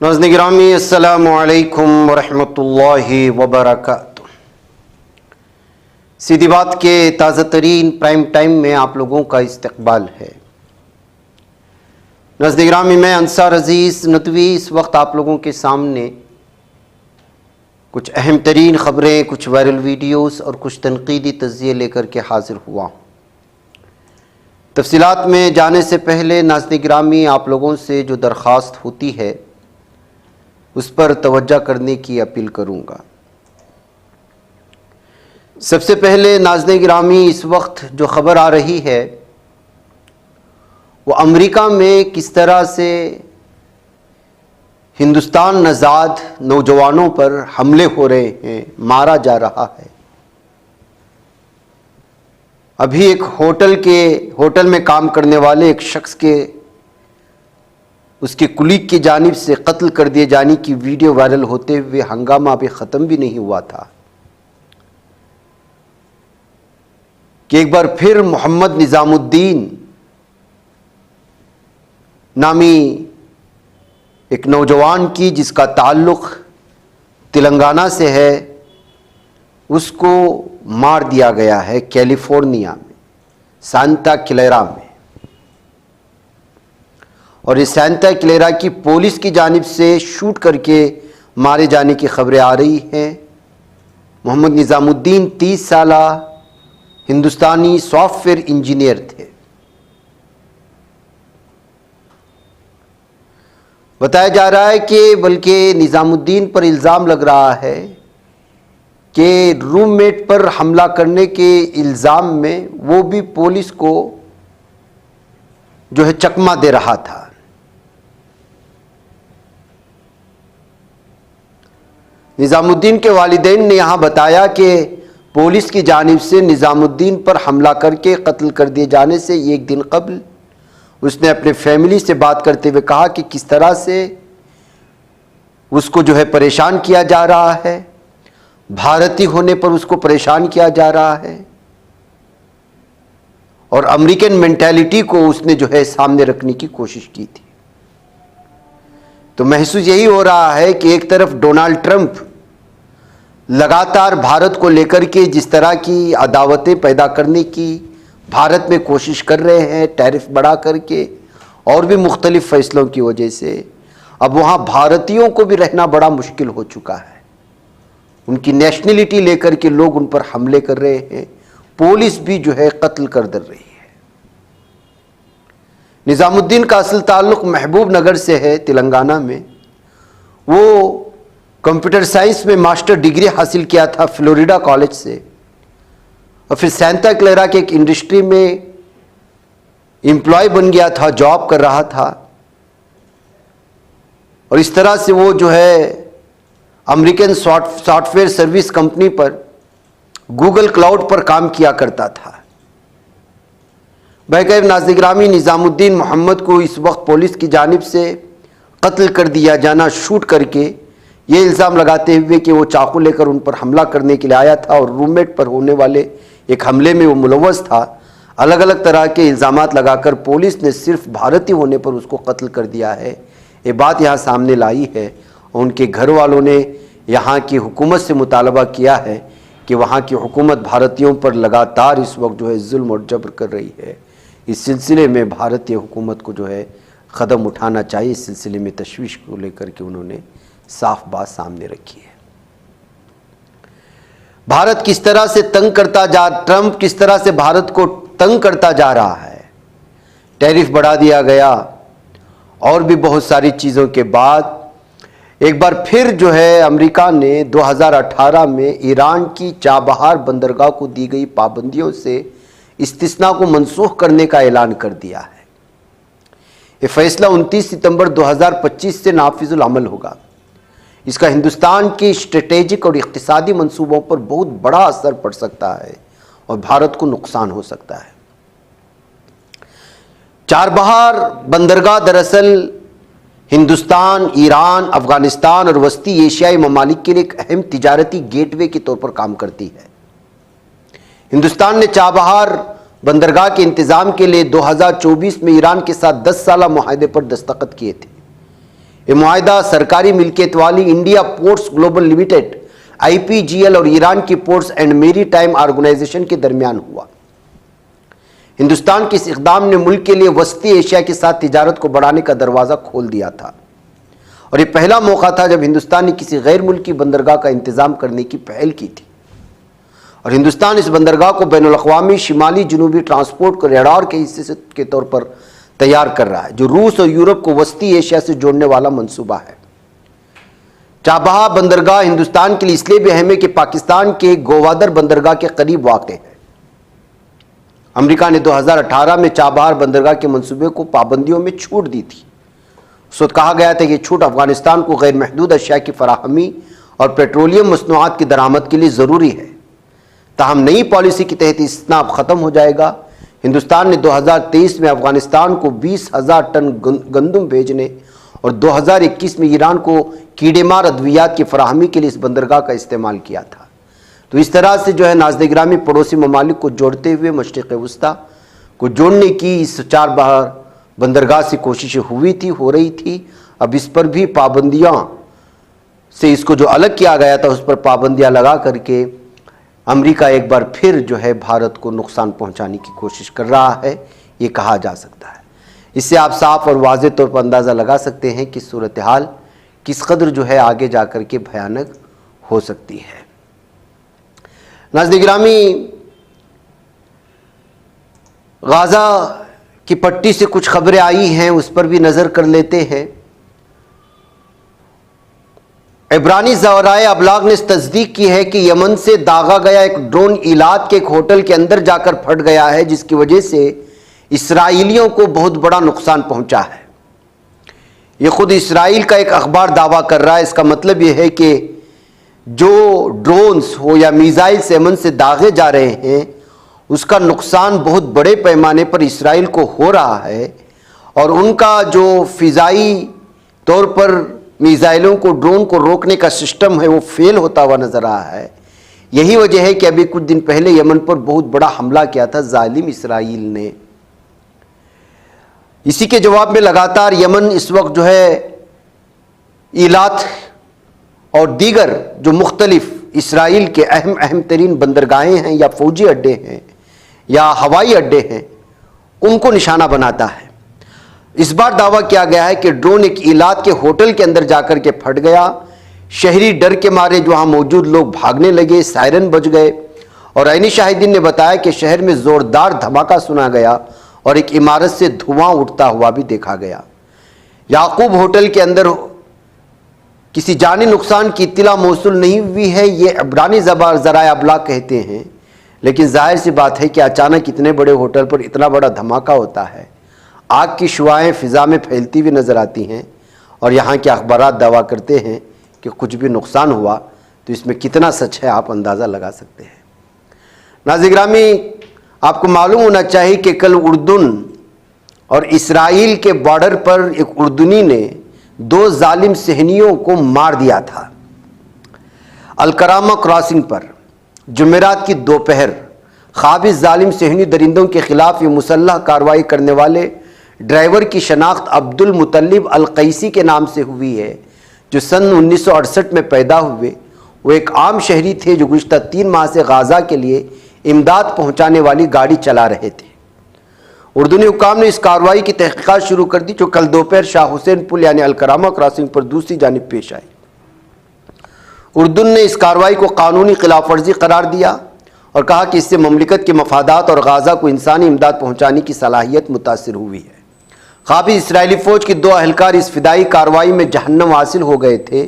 ناظرین گرامی السلام علیکم ورحمۃ اللہ وبرکاتہ۔ سیدھی بات کے تازہ ترین پرائم ٹائم میں آپ لوگوں کا استقبال ہے۔ ناظرین گرامی، میں انصار عزیز ندوی اس وقت آپ لوگوں کے سامنے کچھ اہم ترین خبریں، کچھ وائرل ویڈیوز اور کچھ تنقیدی تجزیے لے کر کے حاضر ہوا ہوں۔ تفصیلات میں جانے سے پہلے ناظرین گرامی، آپ لوگوں سے جو درخواست ہوتی ہے اس پر توجہ کرنے کی اپیل کروں گا۔ سب سے پہلے ناظرین گرامی، اس وقت جو خبر آ رہی ہے وہ امریکہ میں کس طرح سے ہندوستان نژاد نوجوانوں پر حملے ہو رہے ہیں، مارا جا رہا ہے۔ ابھی ایک ہوٹل میں کام کرنے والے ایک شخص کے اس کے کلیگ کی جانب سے قتل کر دیے جانے کی ویڈیو وائرل ہوتے ہوئے ہنگامہ ابھی ختم بھی نہیں ہوا تھا کہ ایک بار پھر محمد نظام الدین نامی ایک نوجوان کی، جس کا تعلق تلنگانہ سے ہے، اس کو مار دیا گیا ہے کیلیفورنیا میں، سانتا کلیرا میں۔ اور اس سانتا کلیرا کی پولیس کی جانب سے شوٹ کر کے مارے جانے کی خبریں آ رہی ہیں۔ محمد نظام الدین 30 سالہ ہندوستانی سافٹ ویئر انجینئر تھے۔ بتایا جا رہا ہے کہ بلکہ نظام الدین پر الزام لگ رہا ہے کہ روم میٹ پر حملہ کرنے کے الزام میں وہ بھی پولیس کو جو ہے چکمہ دے رہا تھا۔ نظام الدین کے والدین نے یہاں بتایا کہ پولیس کی جانب سے نظام الدین پر حملہ کر کے قتل کر دیے جانے سے ایک دن قبل اس نے اپنے فیملی سے بات کرتے ہوئے کہا کہ کس طرح سے اس کو جو ہے پریشان کیا جا رہا ہے، بھارتی ہونے پر اس کو پریشان کیا جا رہا ہے، اور امریکن مینٹیلٹی کو اس نے جو ہے سامنے رکھنے کی کوشش کی تھی۔ تو محسوس یہی ہو رہا ہے کہ ایک طرف ڈونلڈ ٹرمپ لگاتار بھارت کو لے کر کے جس طرح کی عداوتیں پیدا کرنے کی بھارت میں کوشش کر رہے ہیں، ٹیرف بڑھا کر کے اور بھی مختلف فیصلوں کی وجہ سے اب وہاں بھارتیوں کو بھی رہنا بڑا مشکل ہو چکا ہے۔ ان کی نیشنلٹی لے کر کے لوگ ان پر حملے کر رہے ہیں، پولیس بھی جو ہے قتل کر در رہی ہے۔ نظام الدین کا اصل تعلق محبوب نگر سے ہے، تلنگانہ میں۔ وہ کمپیوٹر سائنس میں ماسٹر ڈگری حاصل کیا تھا فلوریڈا کالج سے، اور پھر سانتا کلیرا کے ایک انڈسٹری میں امپلائی بن گیا تھا، جاب کر رہا تھا، اور اس طرح سے وہ جو ہے American software service company پر گوگل کلاؤڈ پر کام کیا کرتا تھا۔ بہرکیف ناظرین گرامی، نظام الدین محمد کو اس وقت پولیس کی جانب سے قتل کر دیا جانا، شوٹ کر کے یہ الزام لگاتے ہوئے کہ وہ چاقو لے کر ان پر حملہ کرنے کے لیے آیا تھا اور روم میٹ پر ہونے والے ایک حملے میں وہ ملوث تھا، الگ الگ طرح کے الزامات لگا کر پولیس نے صرف بھارتی ہونے پر اس کو قتل کر دیا ہے۔ یہ بات یہاں سامنے لائی ہے، اور ان کے گھر والوں نے یہاں کی حکومت سے مطالبہ کیا ہے کہ وہاں کی حکومت بھارتیوں پر لگاتار اس وقت جو ہے ظلم اور جبر کر رہی ہے۔ اس سلسلے میں بھارتی حکومت کو جو ہے قدم اٹھانا چاہیے۔ اس سلسلے میں تشویش کو لے کر کے انہوں نے صاف بات سامنے رکھی ہے۔ بھارت کس طرح سے ٹرمپ کس طرح سے بھارت کو تنگ کرتا جا رہا ہے، ٹیرف بڑھا دیا گیا، اور بھی بہت ساری چیزوں کے بعد ایک بار پھر جو ہے امریکہ نے 2018 میں ایران کی چابہار بندرگاہ کو دی گئی پابندیوں سے استثناء کو منسوخ کرنے کا اعلان کر دیا ہے۔ یہ فیصلہ 29 ستمبر 2025 سے نافذ العمل ہوگا۔ اس کا ہندوستان کی اسٹریٹجک اور اقتصادی منصوبوں پر بہت بڑا اثر پڑ سکتا ہے اور بھارت کو نقصان ہو سکتا ہے۔ چابہار بندرگاہ دراصل ہندوستان، ایران، افغانستان اور وسطی ایشیائی ممالک کے لیے ایک اہم تجارتی گیٹ وے کے طور پر کام کرتی ہے۔ ہندوستان نے چابہار بندرگاہ کے انتظام کے لیے 2024 میں ایران کے ساتھ 10 سالہ معاہدے پر دستخط کیے تھے۔ یہ معاہدہ سرکاری ملکیت والی India ports global limited IPGL اور ایران کی پورٹس اینڈ میری ٹائم آرگنائزیشن کے درمیان ہوا۔ ہندوستان کے اس اقدام نے ملک کے لیے وسطی ایشیا کے ساتھ تجارت کو بڑھانے کا دروازہ کھول دیا تھا، اور یہ پہلا موقع تھا جب ہندوستان نے کسی غیر ملکی بندرگاہ کا انتظام کرنے کی پہل کی تھی، اور ہندوستان اس بندرگاہ کو بین الاقوامی شمالی جنوبی ٹرانسپورٹ کوریڈور کے حصے کے طور پر تیار کر رہا ہے، جو روس اور یورپ کو وسطی ایشیا سے جوڑنے والا منصوبہ ہے۔ چابہار بندرگاہ ہندوستان کے لیے اس لیے بھی اہم ہے کہ پاکستان کے گوادر بندرگاہ کے قریب واقع ہے۔ امریکہ نے 2018 میں چابہار بندرگاہ کے منصوبے کو پابندیوں میں چھوٹ دی تھی۔ اس وقت کہا گیا تھا کہ یہ چھوٹ افغانستان کو غیر محدود اشیاء کی فراہمی اور پیٹرولیم مصنوعات کی درآمد کے لیے ضروری ہے۔ تاہم نئی پالیسی کے تحت استثناء اب ختم ہو جائے گا۔ ہندوستان نے 2023 میں افغانستان کو 20,000 ٹن گندم بھیجنے اور 2021 میں ایران کو کیڑے مار ادویات کی فراہمی کے لیے اس بندرگاہ کا استعمال کیا تھا۔ تو اس طرح سے ناظرین گرامی پڑوسی ممالک کو جوڑتے ہوئے مشرق وسطیٰ کو جوڑنے کی اس چابہار بندرگاہ سے کوششیں ہو رہی تھی۔ اب اس پر بھی پابندیاں سے اس کو جو الگ کیا گیا تھا اس پر پابندیاں لگا کر کے امریکہ ایک بار پھر بھارت کو نقصان پہنچانے کی کوشش کر رہا ہے، یہ کہا جا سکتا ہے۔ اس سے آپ صاف اور واضح طور پر اندازہ لگا سکتے ہیں کہ صورتحال کس قدر آگے جا کر کے بھیانک ہو سکتی ہے۔ ناظرین گرامی، غزہ کی پٹی سے کچھ خبریں آئی ہیں، اس پر بھی نظر کر لیتے ہیں۔ عبرانی ذرائع ابلاغ نے تصدیق کی ہے کہ یمن سے داغا گیا ایک ڈرون ایلات کے ایک ہوٹل کے اندر جا کر پھٹ گیا ہے، جس کی وجہ سے اسرائیلیوں کو بہت بڑا نقصان پہنچا ہے۔ یہ خود اسرائیل کا ایک اخبار دعویٰ کر رہا ہے۔ اس کا مطلب یہ ہے کہ جو ڈرونز ہو یا میزائلز یمن سے داغے جا رہے ہیں، اس کا نقصان بہت بڑے پیمانے پر اسرائیل کو ہو رہا ہے، اور ان کا جو فضائی طور پر میزائلوں کو ڈرون کو روکنے کا سسٹم ہے وہ فیل ہوتا ہوا نظر رہا ہے۔ یہی وجہ ہے کہ ابھی کچھ دن پہلے یمن پر بہت بڑا حملہ کیا تھا ظالم اسرائیل نے۔ اسی کے جواب میں لگاتار یمن اس وقت ایلات اور دیگر جو مختلف اسرائیل کے اہم ترین بندرگاہیں ہیں یا فوجی اڈے ہیں یا ہوائی اڈے ہیں، ان کو نشانہ بناتا ہے۔ اس بار دعویٰ کیا گیا ہے کہ ڈرون ایک ایلات کے ہوٹل کے اندر جا کر کے پھٹ گیا۔ شہری ڈر کے مارے جو وہاں موجود لوگ بھاگنے لگے، سائرن بج گئے، اور عینی شاہدین نے بتایا کہ شہر میں زوردار دھماکہ سنا گیا اور ایک عمارت سے دھواں اٹھتا ہوا بھی دیکھا گیا۔ یعقوب ہوٹل کے اندر کسی جانی نقصان کی اطلاع موصول نہیں ہوئی ہے، یہ عبرانی ذرائع ابلاغ کہتے ہیں، لیکن ظاہر سی بات ہے کہ اچانک اتنے بڑے ہوٹل پر اتنا بڑا دھماکہ ہوتا ہے، آگ کی شعاعیں فضا میں پھیلتی ہوئی نظر آتی ہیں، اور یہاں کے اخبارات دعویٰ کرتے ہیں کہ کچھ بھی نقصان ہوا تو اس میں کتنا سچ ہے آپ اندازہ لگا سکتے ہیں۔ ناظرین گرامی، آپ کو معلوم ہونا چاہیے کہ کل اردن اور اسرائیل کے بارڈر پر ایک اردنی نے 2 ظالم صہیونیوں کو مار دیا تھا۔ الکرامہ کراسنگ پر جمعرات کی دوپہر قابض ظالم صہیونی درندوں کے خلاف یہ مسلح کارروائی کرنے والے ڈرائیور کی شناخت عبد المطلب القیسی کے نام سے ہوئی ہے، جو سن 1968 میں پیدا ہوئے۔ وہ ایک عام شہری تھے جو گزشتہ 3 ماہ سے غزہ کے لیے امداد پہنچانے والی گاڑی چلا رہے تھے۔ اردنی حکام نے اس کارروائی کی تحقیقات شروع کر دی، جو کل دوپہر شاہ حسین پل یعنی الکرامہ کراسنگ پر دوسری جانب پیش آئی۔ اردن نے اس کارروائی کو قانونی خلاف ورزی قرار دیا اور کہا کہ اس سے مملکت کے مفادات اور غزہ کو انسانی امداد پہنچانے کی صلاحیت متاثر ہوئی ہے۔ قابض اسرائیلی فوج کے 2 اہلکار اس فدائی کارروائی میں جہنم حاصل ہو گئے تھے،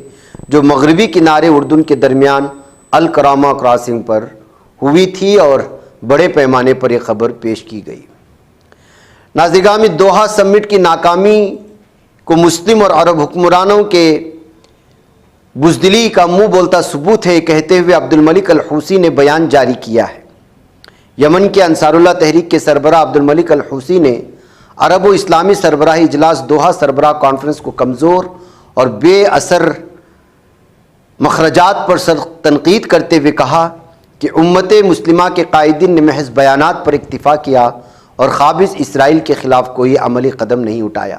جو مغربی کنارے اردن کے درمیان الکرامہ کراسنگ پر ہوئی تھی، اور بڑے پیمانے پر یہ خبر پیش کی گئی۔ ناظرین گرامی، دوحہ سمٹ کی ناکامی کو مسلم اور عرب حکمرانوں کے بزدلی کا منہ بولتا ثبوت ہے کہتے ہوئے عبد الملک الحوثی نے بیان جاری کیا ہے۔ یمن کے انصار اللہ تحریک کے سربراہ عبد الملک الحوثی نے عرب و اسلامی سربراہی اجلاس دوحہ سربراہ کانفرنس کو کمزور اور بے اثر مخرجات پر تنقید کرتے ہوئے کہا کہ امت مسلمہ کے قائدین نے محض بیانات پر اکتفا کیا اور قابض اسرائیل کے خلاف کوئی عملی قدم نہیں اٹھایا۔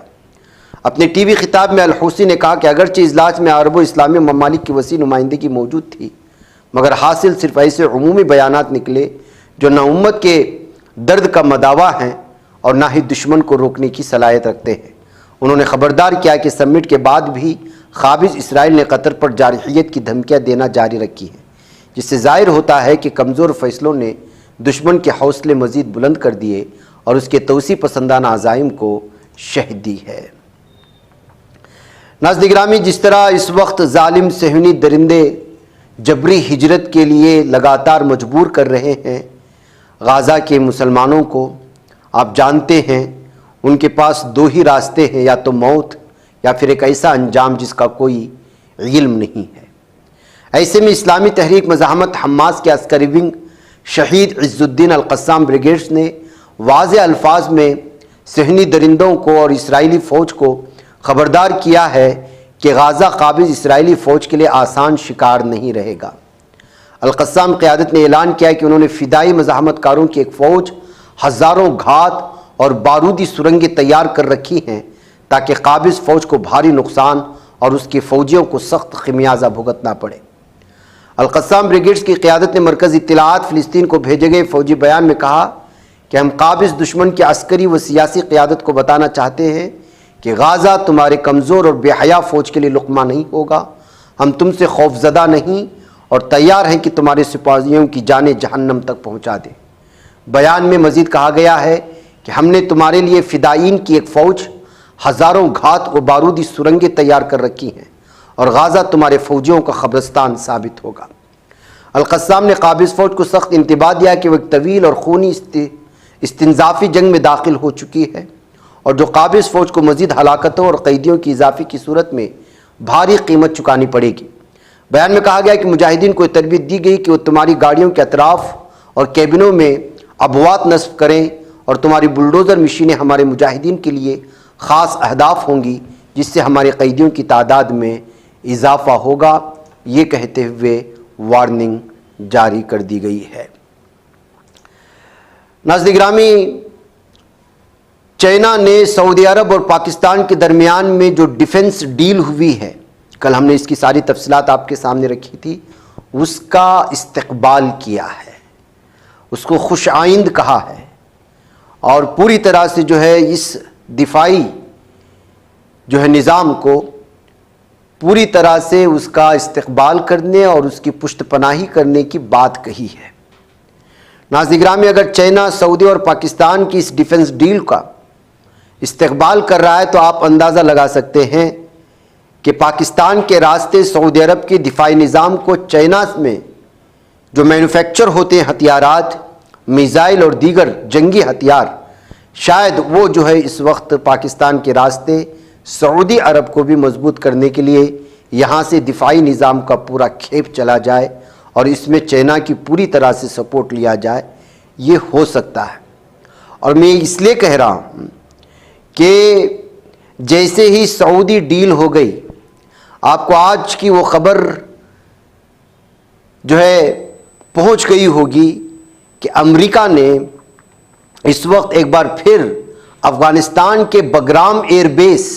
اپنے ٹی وی خطاب میں الحوثی نے کہا کہ اگرچہ اجلاس میں عرب و اسلامی ممالک کی وسیع نمائندگی موجود تھی، مگر حاصل صرف ایسے عمومی بیانات نکلے جو نہ امت کے درد کا مداوا ہیں اور نہ ہی دشمن کو روکنے کی صلاحیت رکھتے ہیں۔ انہوں نے خبردار کیا کہ سمٹ کے بعد بھی قابض اسرائیل نے قطر پر جارحیت کی دھمکیاں دینا جاری رکھی ہیں، جس سے ظاہر ہوتا ہے کہ کمزور فیصلوں نے دشمن کے حوصلے مزید بلند کر دیے اور اس کے توسیع پسندانہ عزائم کو شہ دی ہے۔ ناظرین گرامی، جس طرح اس وقت ظالم صہیونی درندے جبری ہجرت کے لیے لگاتار مجبور کر رہے ہیں غزہ کے مسلمانوں کو، آپ جانتے ہیں ان کے پاس دو ہی راستے ہیں، یا تو موت یا پھر ایک ایسا انجام جس کا کوئی علم نہیں ہے۔ ایسے میں اسلامی تحریک مزاحمت حماس کے عسکری ونگ شہید عز الدین القسام بریگیڈز نے واضح الفاظ میں صہیونی درندوں کو اور اسرائیلی فوج کو خبردار کیا ہے کہ غزہ قابض اسرائیلی فوج کے لیے آسان شکار نہیں رہے گا۔ القسام قیادت نے اعلان کیا کہ انہوں نے فدائی مزاحمت کاروں کی ایک فوج ہزاروں گھات اور بارودی سرنگیں تیار کر رکھی ہیں تاکہ قابض فوج کو بھاری نقصان اور اس کے فوجیوں کو سخت خمیازہ بھگتنا پڑے۔ القسام بریگیڈز کی قیادت نے مرکزی اطلاعات فلسطین کو بھیجے گئے فوجی بیان میں کہا کہ ہم قابض دشمن کی عسکری و سیاسی قیادت کو بتانا چاہتے ہیں کہ غزہ تمہارے کمزور اور بے حیا فوج کے لیے لقمہ نہیں ہوگا۔ ہم تم سے خوف زدہ نہیں اور تیار ہیں کہ تمہارے سپاہیوں کی جانیں جہنم تک پہنچا دیں۔ بیان میں مزید کہا گیا ہے کہ ہم نے تمہارے لیے فدائین کی ایک فوج ہزاروں گھات و بارودی سرنگیں تیار کر رکھی ہیں اور غزہ تمہارے فوجیوں کا قبرستان ثابت ہوگا۔ القسام نے قابض فوج کو سخت انتباہ دیا کہ وہ ایک طویل اور خونی استنزافی جنگ میں داخل ہو چکی ہے اور جو قابض فوج کو مزید ہلاکتوں اور قیدیوں کی اضافے کی صورت میں بھاری قیمت چکانی پڑے گی۔ بیان میں کہا گیا کہ مجاہدین کو تربیت دی گئی کہ وہ تمہاری گاڑیوں کے اطراف اور کیبنوں میں ابوات نصب کریں اور تمہاری بلڈوزر مشینیں ہمارے مجاہدین کے لیے خاص اہداف ہوں گی جس سے ہمارے قیدیوں کی تعداد میں اضافہ ہوگا۔ یہ کہتے ہوئے وارننگ جاری کر دی گئی ہے۔ ناظرین گرامی، چائنا نے سعودی عرب اور پاکستان کے درمیان میں جو ڈیفنس ڈیل ہوئی ہے، کل ہم نے اس کی ساری تفصیلات آپ کے سامنے رکھی تھی، اس کا استقبال کیا ہے، اس کو خوش آئند کہا ہے اور پوری طرح سے جو ہے اس دفاعی جو ہے نظام کو پوری طرح سے اس کا استقبال کرنے اور اس کی پشت پناہی کرنے کی بات کہی ہے۔ ناظرین گرامی، اگر چائنا سعودی اور پاکستان کی اس ڈیفنس ڈیل کا استقبال کر رہا ہے تو آپ اندازہ لگا سکتے ہیں کہ پاکستان کے راستے سعودی عرب کے دفاعی نظام کو چائنا میں جو مینوفیکچر ہوتے ہیں ہتھیارات، میزائل اور دیگر جنگی ہتھیار، شاید وہ جو ہے اس وقت پاکستان کے راستے سعودی عرب کو بھی مضبوط کرنے کے لیے یہاں سے دفاعی نظام کا پورا کھیپ چلا جائے اور اس میں چائنا کی پوری طرح سے سپورٹ لیا جائے، یہ ہو سکتا ہے۔ اور میں اس لیے کہہ رہا ہوں کہ جیسے ہی سعودی ڈیل ہو گئی، آپ کو آج کی وہ خبر جو ہے پہنچ گئی ہوگی کہ امریکہ نے اس وقت ایک بار پھر افغانستان کے بگرام ایئر بیس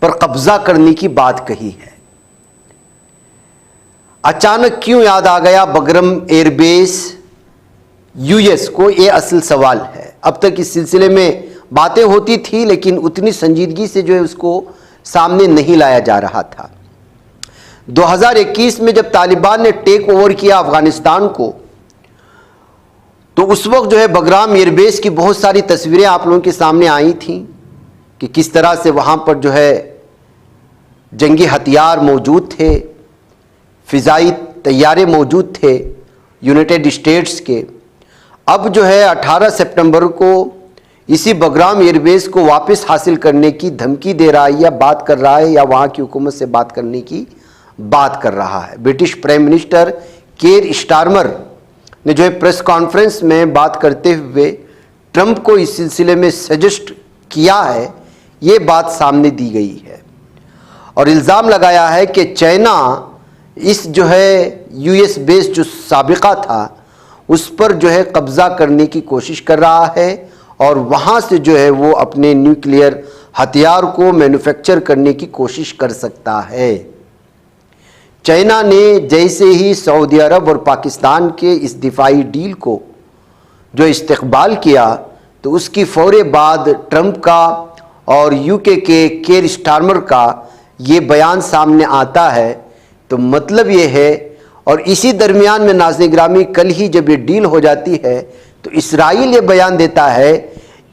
پر قبضہ کرنے کی بات کہی ہے۔ اچانک کیوں یاد آ گیا Bagram air base U S کو، یہ اصل سوال ہے۔ اب تک اس سلسلے میں باتیں ہوتی تھی لیکن اتنی سنجیدگی سے جو ہے اس کو سامنے نہیں لایا جا رہا تھا۔ 2021 میں جب طالبان نے ٹیک اوور کیا افغانستان کو، تو اس وقت جو ہے بگرام ایئر بیس کی بہت ساری تصویریں آپ لوگوں کے سامنے آئی تھیں کہ کس طرح سے وہاں پر جو ہے جنگی ہتھیار موجود تھے، فضائی طیارے موجود تھے یونائٹڈ اسٹیٹس کے۔ اب جو ہے 18 سپٹمبر کو اسی بگرام ایئر بیس کو واپس حاصل کرنے کی دھمکی دے رہا ہے یا بات کر رہا ہے یا وہاں کی حکومت سے بات کرنے کی بات کر رہا ہے۔ British prime minister care Starmer نے جو ہے پریس کانفرنس میں بات کرتے ہوئے ٹرمپ کو اس سلسلے میں سجسٹ کیا ہے، یہ بات سامنے دی گئی ہے اور الزام لگایا ہے کہ چائنا اس جو ہے یو ایس بیس جو سابقہ تھا اس پر جو ہے قبضہ کرنے کی کوشش کر رہا ہے اور وہاں سے جو ہے وہ اپنے نیوکلیئر ہتھیار کو مینوفیکچر کرنے کی کوشش کر سکتا ہے۔ چائنا نے جیسے ہی سعودی عرب اور پاکستان کے اس دفاعی ڈیل کو جو استقبال کیا تو اس کی فوری بعد ٹرمپ کا اور یو کے کیئر سٹارمر کا یہ بیان سامنے آتا ہے۔ تو مطلب یہ ہے، اور اسی درمیان میں ناظرین گرامی کل ہی جب یہ ڈیل ہو جاتی ہے تو اسرائیل یہ بیان دیتا ہے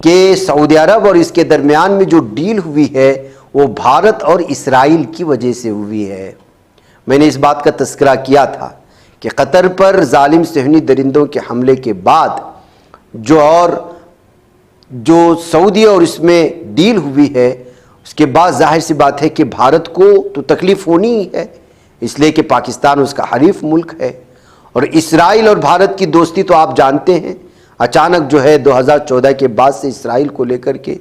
کہ سعودی عرب اور اس کے درمیان میں جو ڈیل ہوئی ہے وہ بھارت اور اسرائیل کی وجہ سے ہوئی ہے۔ میں نے اس بات کا تذکرہ کیا تھا کہ قطر پر ظالم صہیونی درندوں کے حملے کے بعد جو سعودی اور اس میں ڈیل ہوئی ہے، اس کے بعد ظاہر سی بات ہے کہ بھارت کو تو تکلیف ہونی ہی ہے، اس لیے کہ پاکستان اس کا حریف ملک ہے، اور اسرائیل اور بھارت کی دوستی تو آپ جانتے ہیں، اچانک جو ہے 2014 کے بعد سے اسرائیل کو لے کر کے،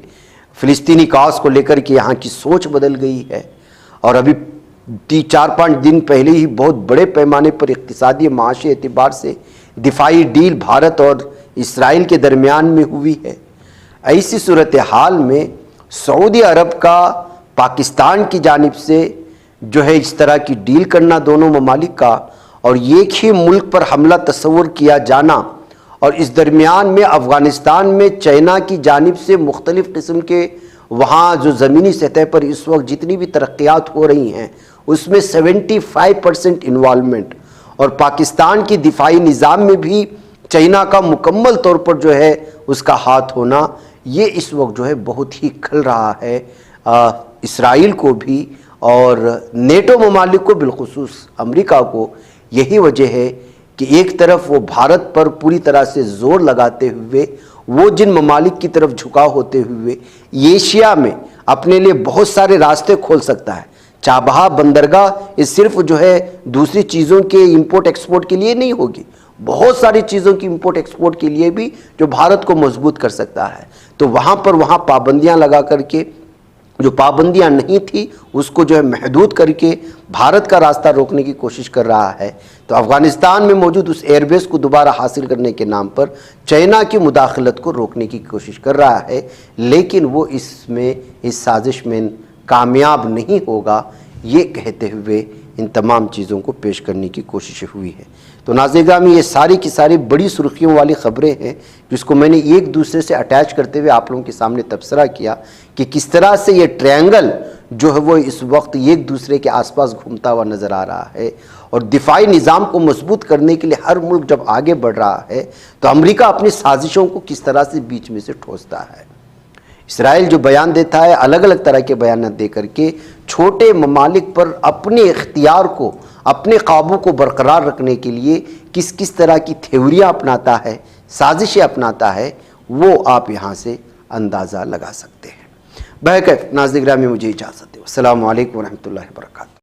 فلسطینی کاز کو لے کر کے یہاں کی سوچ بدل گئی ہے، اور ابھی 4-5 دن پہلے ہی بہت بڑے پیمانے پر اقتصادی معاشی اعتبار سے دفاعی ڈیل بھارت اور اسرائیل کے درمیان میں ہوئی ہے۔ ایسی صورتحال میں سعودی عرب کا پاکستان کی جانب سے جو ہے اس طرح کی ڈیل کرنا دونوں ممالک کا، اور ایک ہی ملک پر حملہ تصور کیا جانا، اور اس درمیان میں افغانستان میں چائنا کی جانب سے مختلف قسم کے وہاں جو زمینی سطح پر اس وقت جتنی بھی ترقیات ہو رہی ہیں اس میں 75% انوالومنٹ، اور پاکستان کی دفاعی نظام میں بھی چائنا کا مکمل طور پر جو ہے اس کا ہاتھ ہونا، یہ اس وقت جو ہے بہت ہی کھل رہا ہے اسرائیل کو بھی اور نیٹو ممالک کو، بالخصوص امریکہ کو۔ یہی وجہ ہے کہ ایک طرف وہ بھارت پر پوری طرح سے زور لگاتے ہوئے، وہ جن ممالک کی طرف جھکا ہوتے ہوئے ایشیا میں اپنے لیے بہت سارے راستے کھول سکتا ہے۔ چابہار بندرگاہ یہ صرف جو ہے دوسری چیزوں کے امپورٹ ایکسپورٹ کے لیے نہیں ہوگی، بہت ساری چیزوں کی امپورٹ ایکسپورٹ کے لیے بھی جو بھارت کو مضبوط کر سکتا ہے۔ تو وہاں پابندیاں لگا کر کے، جو پابندیاں نہیں تھی اس کو جو ہے محدود کر کے بھارت کا راستہ روکنے کی کوشش کر رہا ہے۔ تو افغانستان میں موجود اس ایئر بیس کو دوبارہ حاصل کرنے کے نام پر چائنا کی مداخلت کو روکنے کی کوشش کر رہا ہے، لیکن وہ اس سازش میں کامیاب نہیں ہوگا، یہ کہتے ہوئے ان تمام چیزوں کو پیش کرنے کی کوشش ہوئی ہے۔ تو ناظرین گرامی، یہ ساری کی ساری بڑی سرخیوں والی خبریں ہیں جس کو میں نے ایک دوسرے سے اٹیچ کرتے ہوئے آپ لوگوں کے سامنے تبصرہ کیا کہ کس طرح سے یہ ٹرائنگل جو ہے وہ اس وقت ایک دوسرے کے آس پاس گھومتا ہوا نظر آ رہا ہے، اور دفاعی نظام کو مضبوط کرنے کے لیے ہر ملک جب آگے بڑھ رہا ہے تو امریکہ اپنی سازشوں کو کس طرح سے بیچ میں سے ٹھوستا ہے۔ اسرائیل جو بیان دیتا ہے الگ الگ طرح کے بیانات دے کر کے چھوٹے ممالک پر اپنے اختیار کو، اپنے قابو کو برقرار رکھنے کے لیے کس طرح کی تھیوریاں اپناتا ہے، سازشیں اپناتا ہے، وہ آپ یہاں سے اندازہ لگا سکتے ہیں۔ بہرکیف ناظرین گرامی، مجھے اجازت دیں۔ السلام علیکم ورحمۃ اللہ وبرکاتہ۔